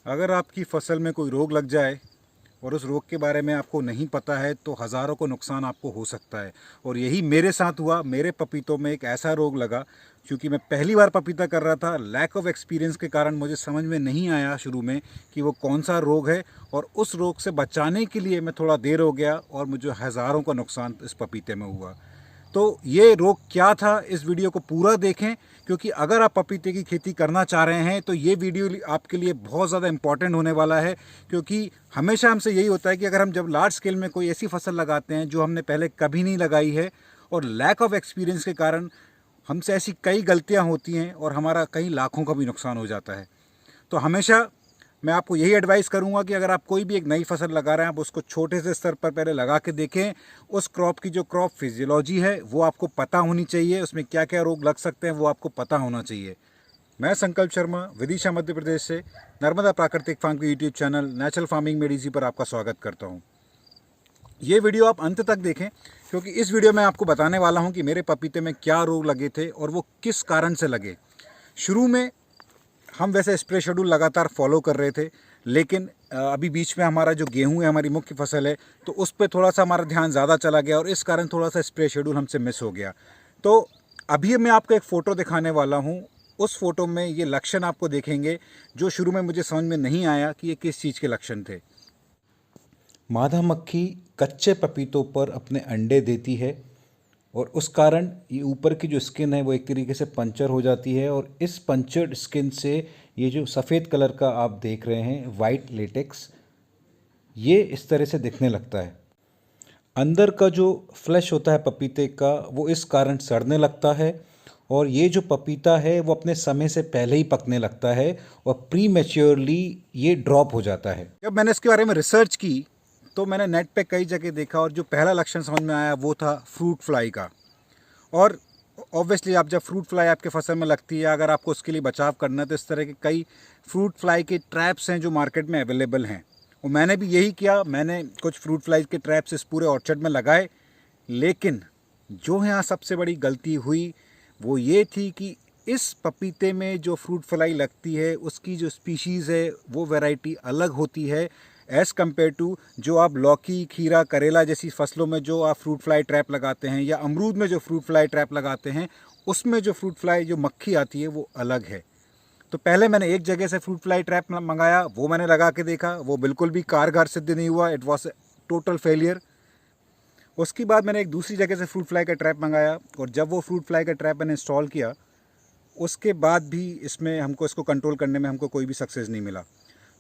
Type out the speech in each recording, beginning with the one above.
अगर आपकी फसल में कोई रोग लग जाए और उस रोग के बारे में आपको नहीं पता है तो हज़ारों को नुकसान आपको हो सकता है। और यही मेरे साथ हुआ। मेरे पपीतों में एक ऐसा रोग लगा, क्योंकि मैं पहली बार पपीता कर रहा था। लैक ऑफ एक्सपीरियंस के कारण मुझे समझ में नहीं आया शुरू में कि वो कौन सा रोग है, और उस रोग से बचाने के लिए मैं थोड़ा देर हो गया और मुझे हज़ारों का नुकसान इस पपीते में हुआ। तो ये रोग क्या था, इस वीडियो को पूरा देखें, क्योंकि अगर आप पपीते की खेती करना चाह रहे हैं तो ये वीडियो आपके लिए बहुत ज़्यादा इम्पॉर्टेंट होने वाला है। क्योंकि हमेशा हमसे यही होता है कि अगर हम जब लार्ज स्केल में कोई ऐसी फसल लगाते हैं जो हमने पहले कभी नहीं लगाई है, और लैक ऑफ एक्सपीरियंस के कारण हमसे ऐसी कई गलतियां होती हैं और हमारा कई लाखों का भी नुकसान हो जाता है। तो हमेशा मैं आपको यही एडवाइस करूंगा कि अगर आप कोई भी एक नई फसल लगा रहे हैं, आप उसको छोटे से स्तर पर पहले लगा के देखें। उस क्रॉप की जो क्रॉप फिजियोलॉजी है वो आपको पता होनी चाहिए, उसमें क्या क्या रोग लग सकते हैं वो आपको पता होना चाहिए। मैं संकल्प शर्मा विदिशा मध्य प्रदेश से नर्मदा प्राकृतिक फार्म के YouTube channel natural farming made easy पर आपका स्वागत करता हूँ। ये वीडियो आप अंत तक देखें, क्योंकि इस वीडियो में आपको बताने वाला हूँ कि मेरे पपीते में क्या रोग लगे थे और वो किस कारण से लगे। शुरू में हम वैसे स्प्रे शेड्यूल लगातार फॉलो कर रहे थे, लेकिन अभी बीच में हमारा जो गेहूं है, हमारी मुख्य फसल है, तो उस पर थोड़ा सा हमारा ध्यान ज़्यादा चला गया और इस कारण थोड़ा सा स्प्रे शेड्यूल हमसे मिस हो गया। तो अभी मैं आपको एक फ़ोटो दिखाने वाला हूं। उस फोटो में ये लक्षण आपको देखेंगे जो शुरू में मुझे समझ में नहीं आया कि ये किस चीज़ के लक्षण थे। मादा मक्खी कच्चे पपीतों पर अपने अंडे देती है और उस कारण ये ऊपर की जो स्किन है वो एक तरीके से पंचर हो जाती है, और इस पंचर्ड स्किन से ये जो सफ़ेद कलर का आप देख रहे हैं वाइट लेटेक्स, ये इस तरह से दिखने लगता है। अंदर का जो फ्लैश होता है पपीते का वो इस कारण सड़ने लगता है, और ये जो पपीता है वो अपने समय से पहले ही पकने लगता है और प्री मैच्योरली ये ड्रॉप हो जाता है। जब मैंने इसके बारे में रिसर्च की तो मैंने नेट पे कई जगह देखा, और जो पहला लक्षण समझ में आया वो था फ्रूट फ्लाई का। और ऑब्वियसली आप जब फ्रूट फ्लाई आपके फसल में लगती है, अगर आपको उसके लिए बचाव करना है तो इस तरह के कई फ्रूट फ्लाई के ट्रैप्स हैं जो मार्केट में अवेलेबल हैं, और मैंने भी यही किया। मैंने कुछ फ्रूट फ्लाई के ट्रैप्स इस पूरे ऑर्चर्ड में लगाए, लेकिन जो यहाँ सबसे बड़ी गलती हुई वो ये थी कि इस पपीते में जो फ्रूट फ्लाई लगती है उसकी जो स्पीशीज़ है वो वैरायटी अलग होती है एज़ कम्पेयर टू जो आप लौकी, खीरा, करेला जैसी फसलों में जो आप फ्रूट फ्लाई ट्रैप लगाते हैं, या अमरूद में जो फ्रूट फ्लाई ट्रैप लगाते हैं, उसमें जो फ्रूट फ्लाई जो मक्खी आती है वो अलग है। तो पहले मैंने एक जगह से फ्रूट फ्लाई ट्रैप मंगाया, वो मैंने लगा के देखा, वो बिल्कुल भी कारगर सिद्ध नहीं हुआ। It was total failure. उसके बाद मैंने एक दूसरी जगह से फ्रूट फ्लाई का ट्रैप मंगाया, और जब वो फ्रूट फ्लाई का ट्रैप मैंने इंस्टॉल किया उसके बाद भी इसमें इसको कंट्रोल करने में हमको कोई भी सक्सेस नहीं मिला।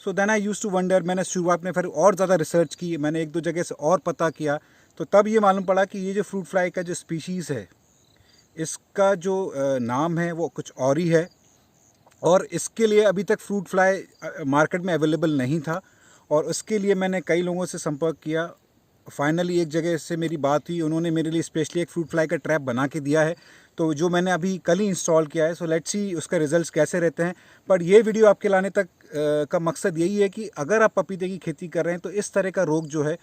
So then I used to wonder. मैंने शुरुआत में फिर और ज़्यादा रिसर्च की, मैंने एक दो जगह से और पता किया, तो तब ये मालूम पड़ा कि ये जो फ्रूट फ्लाई का जो स्पीशीज़ है इसका जो नाम है वो कुछ और ही है, और इसके लिए अभी तक फ्रूट फ्लाई मार्केट में अवेलेबल नहीं था। और उसके लिए मैंने कई लोगों से संपर्क किया। फाइनली एक जगह से मेरी बात हुई, उन्होंने मेरे लिए स्पेशली एक फ्रूट फ्लाई का ट्रैप बना के दिया है, तो जो मैंने अभी कल ही इंस्टॉल किया है। सो लेट्स सी उसका रिजल्ट्स कैसे रहते हैं। पर ये वीडियो आपके लाने तक का मकसद यही है कि अगर आप पपीते की खेती कर रहे हैं तो इस तरह का रोग जो है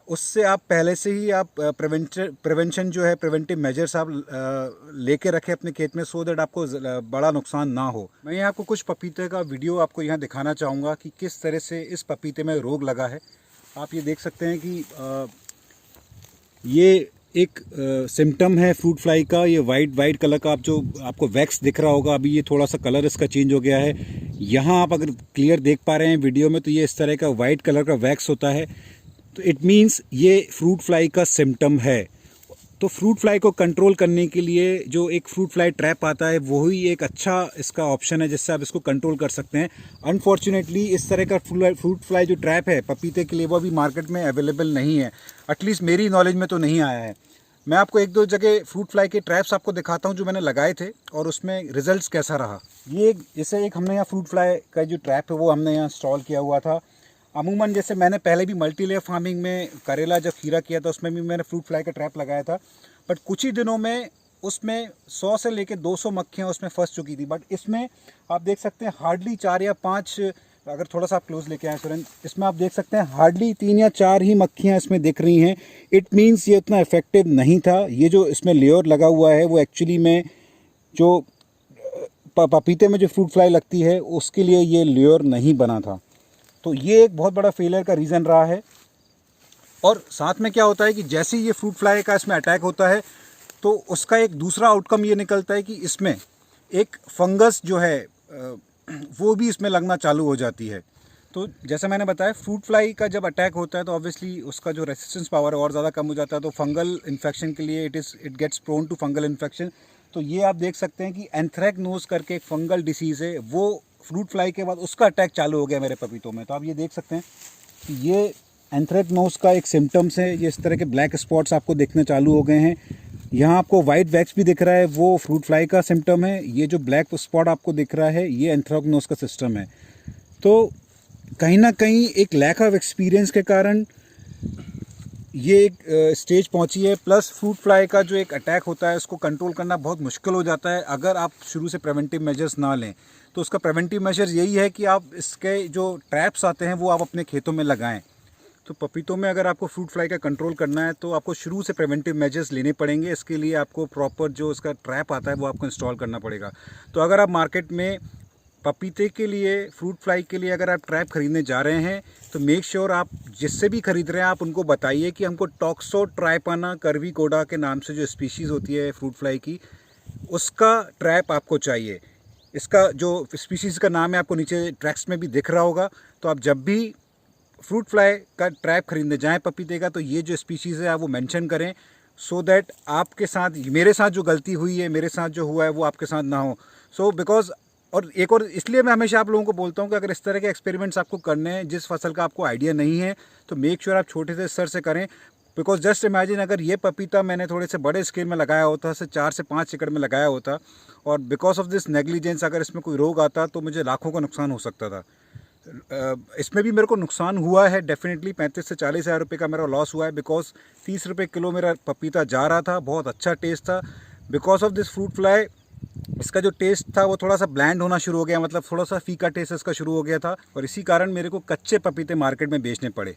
उससे आप पहले से ही आप प्रिवेंशन जो है, प्रिवेंटिव मेजर्स आप लेके रखें अपने खेत में, सो दैट आपको बड़ा नुकसान ना हो। मैं यहाँ आपको कुछ पपीते का वीडियो आपको यहाँ दिखाना चाहूँगा कि किस तरह से इस पपीते में रोग लगा है। आप ये देख सकते हैं कि ये एक सिम्टम है फ्रूट फ्लाई का। ये वाइट कलर का आप जो आपको वैक्स दिख रहा होगा, अभी ये थोड़ा सा कलर इसका चेंज हो गया है। यहाँ आप अगर क्लियर देख पा रहे हैं वीडियो में, तो ये इस तरह का वाइट कलर का वैक्स होता है, तो इट मीन्स ये फ्रूट फ्लाई का सिम्टम है। तो फ्रूट फ्लाई को कंट्रोल करने के लिए जो एक फ्रूट फ्लाई ट्रैप आता है वही एक अच्छा इसका ऑप्शन है जिससे आप इसको कंट्रोल कर सकते हैं। अनफॉर्चुनेटली इस तरह का फ्रूट फ्लाई जो ट्रैप है पपीते के लिए वो अभी मार्केट में अवेलेबल नहीं है, एटलीस्ट मेरी नॉलेज में तो नहीं आया है। मैं आपको एक दो जगह फ्रूट फ्लाई के ट्रैप्स आपको दिखाता हूँ जो मैंने लगाए थे और उसमें रिजल्ट्स कैसा रहा। ये जैसे एक हमने यहाँ फ्रूट फ्लाई का जो ट्रैप है वो हमने यहाँ इंस्टॉल किया हुआ था। अमूमन जैसे मैंने पहले भी मल्टी लेयर फार्मिंग में करेला जब खीरा किया था उसमें भी मैंने फ्रूट फ्लाई का ट्रैप लगाया था, बट कुछ ही दिनों में उसमें 100 से लेकर 200 मक्खियाँ उसमें फंस चुकी थी। बट इसमें आप देख सकते हैं हार्डली 4 या 5, अगर थोड़ा सा आप क्लोज लेके आए सुरेंद्र, इसमें आप देख सकते हैं हार्डली 3 या 4 ही मक्खियाँ इसमें दिख रही हैं। इट मीन्स ये उतना इफेक्टिव नहीं था। ये जो इसमें लेयर लगा हुआ है वो एक्चुअली में जो पपीते में जो फ्रूट फ्लाई लगती है उसके लिए ये लेयर नहीं बना था। तो ये एक बहुत बड़ा फेलियर का रीज़न रहा है। और साथ में क्या होता है कि जैसे ही ये फ्रूट फ्लाई का इसमें अटैक होता है तो उसका एक दूसरा आउटकम ये निकलता है कि इसमें एक फंगस जो है वो भी इसमें लगना चालू हो जाती है। तो जैसे मैंने बताया, फ्रूट फ्लाई का जब अटैक होता है तो ऑब्वियसली उसका जो रेसिस्टेंस पावर है और ज़्यादा कम हो जाता है, तो फंगल इन्फेक्शन के लिए it gets prone to fungal infection. तो ये आप देख सकते हैं कि एंथ्रैक्नोज करके एक फंगल डिसीज़ है, वो फ्रूट फ्लाई के बाद उसका अटैक चालू हो गया मेरे पपीतों में। तो आप ये देख सकते हैं कि ये एंथ्रैक्नोज का एक सिम्टम्स है। ये इस तरह के ब्लैक स्पॉट्स आपको दिखने चालू हो गए हैं। यहाँ आपको वाइट वैक्स भी दिख रहा है, वो फ्रूट फ्लाई का सिम्टम है। ये जो ब्लैक स्पॉट आपको दिख रहा है ये एंथ्रैक्नोज का सिस्टम है। तो कहीं ना कहीं एक लैक ऑफ एक्सपीरियंस के कारण ये एक स्टेज पहुंची है। प्लस फ्रूट फ्लाई का जो एक अटैक होता है उसको कंट्रोल करना बहुत मुश्किल हो जाता है अगर आप शुरू से प्रिवेंटिव मेजर्स ना लें। तो उसका प्रिवेंटिव मेजर यही है कि आप इसके जो ट्रैप्स आते हैं वो आप अपने खेतों में लगाएं। तो पपीतों में अगर आपको फ्रूट फ्लाई का कंट्रोल करना है तो आपको शुरू से प्रिवेंटिव मेजर्स लेने पड़ेंगे। इसके लिए आपको प्रॉपर जो उसका ट्रैप आता है वो आपको इंस्टॉल करना पड़ेगा। तो अगर आप मार्केट में पपीते के लिए, फ्रूट फ्लाई के लिए अगर आप ट्रैप खरीदने जा रहे हैं तो मेक श्योर आप जिससे भी खरीद रहे हैं आप उनको बताइए कि हमको टॉक्सोट्राइपाना कर्विकोडा के नाम से जो स्पीशीज़ होती है फ्रूट फ्लाई की, उसका ट्रैप आपको चाहिए। इसका जो स्पीशीज़ का नाम है आपको नीचे ट्रैक्स में भी दिख रहा होगा। तो आप जब भी फ्रूट फ्लाई का ट्रैप खरीदने जाएँ पपीते का, तो ये जो स्पीशीज़ है आप वो मेंशन करें, सो दैट आपके साथ, मेरे साथ जो गलती हुई है, मेरे साथ जो हुआ है वो आपके साथ ना हो। सो बिकॉज और एक और इसलिए मैं हमेशा आप लोगों को बोलता हूँ कि अगर इस तरह के एक्सपेरिमेंट्स आपको करने हैं जिस फसल का आपको आइडिया नहीं है तो मेक श्योर आप छोटे से स्तर से करें। बिकॉज जस्ट इमेजिन अगर ये पपीता मैंने थोड़े से बड़े स्केल में लगाया होता, से 4 से 5 एकड़ में लगाया होता, और बिकॉज ऑफ दिस नेग्लिजेंस अगर इसमें कोई रोग आता तो मुझे लाखों का नुकसान हो सकता था। इसमें भी मेरे को नुकसान हुआ है डेफिनेटली, 35 से 40 हज़ार रुपये का मेरा लॉस हुआ है। बिकॉज 30 रुपये किलो मेरा पपीता जा रहा था, बहुत अच्छा टेस्ट था। Because of this fruit fly इसका जो टेस्ट था वो थोड़ा सा ब्लैंड होना शुरू हो गया, मतलब थोड़ा सा फीका टेस्ट इसका शुरू हो गया था, और इसी कारण मेरे को कच्चे पपीते मार्केट में बेचने पड़े।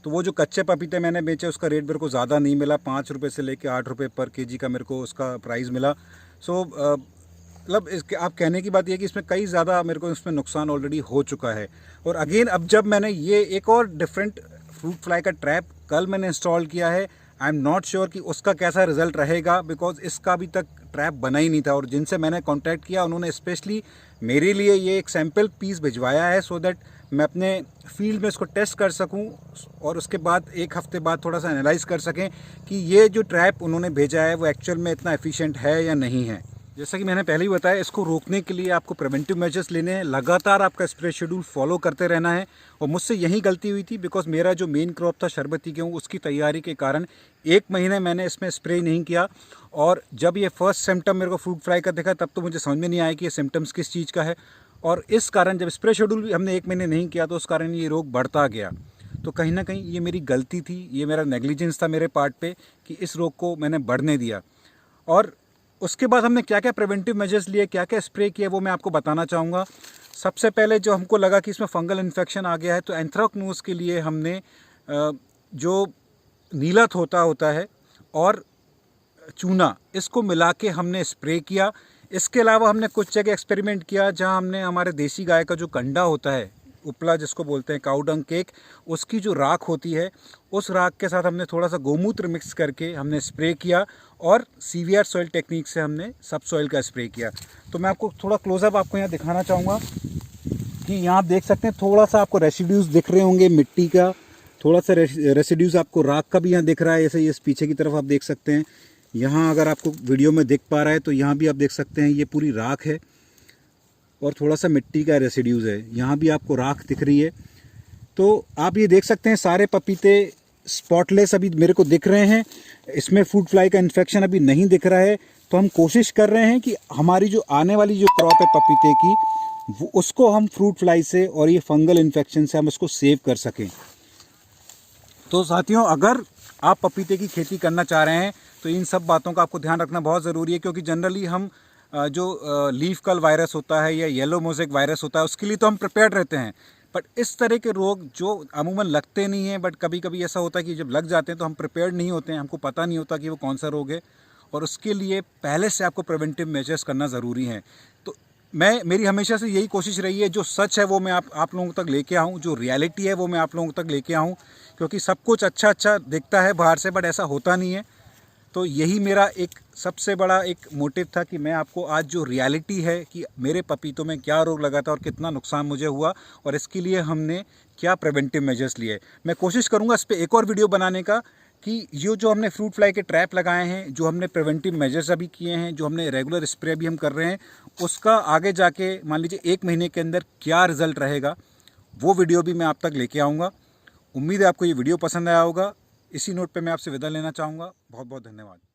तो वो जो कच्चे पपीते मैंने बेचे उसका रेट मेरे को ज़्यादा नहीं मिला, 5 रुपये से लेकर 8 रुपये पर केजी का मेरे को उसका प्राइस मिला। सो मतलब इसके आप कहने की बात ये है कि इसमें कई ज़्यादा मेरे को इसमें नुकसान ऑलरेडी हो चुका है। और अगेन अब जब मैंने ये एक और डिफरेंट फ्रूट फ्लाई का ट्रैप कल मैंने इंस्टॉल किया है, आई एम नॉट श्योर कि उसका कैसा रिजल्ट रहेगा, बिकॉज इसका अभी तक ट्रैप बना ही नहीं था। और जिनसे मैंने कांटेक्ट किया उन्होंने स्पेशली मेरे लिए ये एक सैम्पल पीस भिजवाया है, सो दैट मैं अपने फील्ड में इसको टेस्ट कर सकूं और उसके बाद एक हफ्ते बाद थोड़ा सा एनालाइज कर सकें कि ये जो ट्रैप उन्होंने भेजा है वो एक्चुअल में इतना एफिशिएंट है या नहीं है। जैसा कि मैंने पहले ही बताया, इसको रोकने के लिए आपको प्रिवेंटिव मेजर्स लेने हैं, लगातार आपका स्प्रे शेड्यूल फॉलो करते रहना है। और मुझसे यही गलती हुई थी, बिकॉज मेरा जो मेन क्रॉप था शरबती गेहूँ, उसकी तैयारी के कारण 1 महीने मैंने इसमें स्प्रे नहीं किया। और जब ये फर्स्ट सिम्टम मेरे को फ्रूट फ्लाई का दिखा तब तो मुझे समझ में नहीं आया कि ये सिम्टम्स किस चीज़ का है। और इस कारण जब स्प्रे शेड्यूल भी हमने 1 महीने नहीं किया तो उस कारण ये रोग बढ़ता गया। तो कहीं ना कहीं ये मेरी गलती थी, ये मेरा नेग्लिजेंस था मेरे पार्ट पे कि इस रोग को मैंने बढ़ने दिया। और उसके बाद हमने क्या क्या प्रिवेंटिव मेजर्स लिए, क्या क्या स्प्रे किए, वो मैं आपको बताना चाहूँगा। सबसे पहले जो हमको लगा कि इसमें फंगल इन्फेक्शन आ गया है तो एंथ्रैक्नोज के लिए हमने जो नीला थोता होता है और चूना, इसको मिला के हमने स्प्रे किया। इसके अलावा हमने कुछ जगह एक्सपेरिमेंट किया जहां हमने हमारे देसी गाय का जो कंडा होता है, उपला जिसको बोलते हैं, काऊ डंग केक, उसकी जो राख होती है उस राख के साथ हमने थोड़ा सा गोमूत्र मिक्स करके हमने स्प्रे किया। और सीवीआर सॉइल टेक्निक से हमने सब सॉइल का स्प्रे किया। तो मैं आपको थोड़ा क्लोजअप आपको यहाँ दिखाना चाहूँगा कि यहाँ आप देख सकते हैं थोड़ा सा आपको रेसिड्यूज़ दिख रहे होंगे मिट्टी का, थोड़ा सा रेसिड्यूज़ आपको राख का भी यहाँ दिख रहा है। ऐसे ये पीछे की तरफ आप देख सकते हैं, यहाँ अगर आपको वीडियो में दिख पा रहा है तो यहाँ भी आप देख सकते हैं ये पूरी राख है और थोड़ा सा मिट्टी का रेसिड्यूज़ है। यहाँ भी आपको राख दिख रही है। तो आप ये देख सकते हैं सारे पपीते स्पॉटलेस अभी मेरे को दिख रहे हैं, इसमें फ्रूट फ्लाई का इन्फेक्शन अभी नहीं दिख रहा है। तो हम कोशिश कर रहे हैं कि हमारी जो आने वाली जो क्रॉप है पपीते की, वो उसको हम फ्रूट फ्लाई से और ये फंगल इन्फेक्शन से हम इसको सेव कर सकें। तो साथियों, अगर आप पपीते की खेती करना चाह रहे हैं तो इन सब बातों का आपको ध्यान रखना बहुत ज़रूरी है, क्योंकि जनरली हम जो लीफ कल वायरस होता है या येलो मोज़ेक वायरस होता है उसके लिए तो हम प्रिपेयर्ड रहते हैं। बट इस तरह के रोग जो अमूमन लगते नहीं हैं, बट कभी कभी ऐसा होता है कि जब लग जाते हैं तो हम प्रिपेयर्ड नहीं होते हैं, हमको पता नहीं होता कि वो कौन सा रोग है, और उसके लिए पहले से आपको प्रिवेंटिव मेजर्स करना ज़रूरी है। तो मेरी हमेशा से यही कोशिश रही है, जो सच है वो मैं आप लोगों तक लेके आऊँ, जो रियलिटी है वो मैं आप लोगों तक लेके आऊँ, क्योंकि सब कुछ अच्छा अच्छा दिखता है बाहर से, बट ऐसा होता नहीं है। तो यही मेरा एक सबसे बड़ा एक मोटिव था कि मैं आपको आज जो रियलिटी है कि मेरे पपीतों में क्या रोग लगा था और कितना नुकसान मुझे हुआ और इसके लिए हमने क्या प्रिवेंटिव मेजर्स लिए। मैं कोशिश करूँगा इस पर एक और वीडियो बनाने का कि ये जो हमने फ्रूट फ्लाई के ट्रैप लगाए हैं, जो हमने प्रिवेंटिव मेजर्स अभी किए हैं, जो हमने रेगुलर स्प्रे भी हम कर रहे हैं, उसका आगे जाके मान लीजिए 1 महीने के अंदर क्या रिज़ल्ट रहेगा, वो वीडियो भी मैं आप तक लेके आऊँगा। उम्मीद है आपको ये वीडियो पसंद आया होगा। इसी नोट पे मैं आपसे विदा लेना चाहूँगा। बहुत बहुत धन्यवाद।